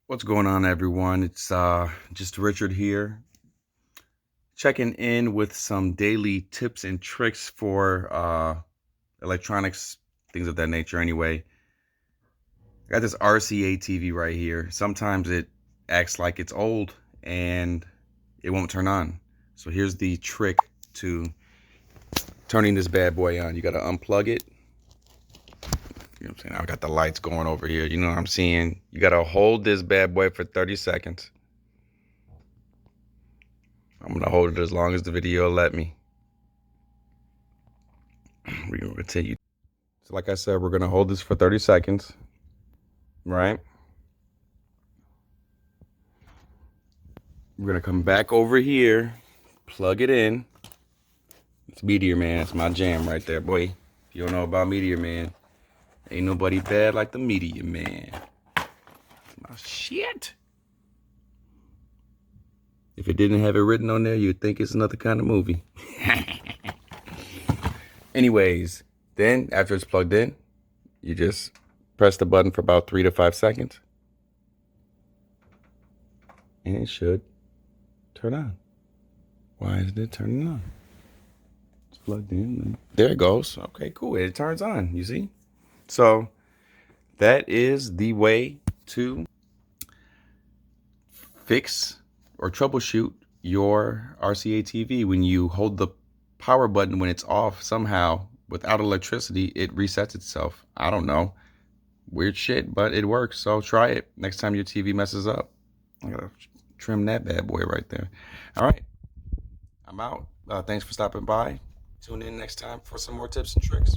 What's going on, everyone? It's just Richard here, checking in with some daily tips and tricks for electronics, things of that nature. Anyway, I got this RCA TV right here. Sometimes it acts like it's old and it won't turn on. So here's the trick to turning this bad boy on. You got to unplug it. You know what I'm saying? I got the lights going over here. You know what I'm seeing? You got to hold this bad boy for 30 seconds. I'm going to hold it as long as the video will let me. We're going to continue. So like I said, we're going to hold this for 30 seconds, right? We're going to come back over here, plug it in. It's Meteor Man. It's my jam right there, boy. If you don't know about Meteor Man, ain't nobody bad like the Meteor Man. It's my shit. If it didn't have it written on there, you'd think it's another kind of movie. Anyways, then after it's plugged in, you just press the button for about 3 to 5 seconds. And it should turn on. Why isn't it turning on? It's plugged in. There it goes. Okay, cool. It turns on, you see? So that is the way to fix or troubleshoot your RCA TV. When you hold the power button when it's off, somehow without electricity it resets itself. I don't know, weird shit, but it works. So try it next time your TV messes up. I gotta trim that bad boy right there. All right, I'm out. Thanks for stopping by. Tune in next time for some more tips and tricks.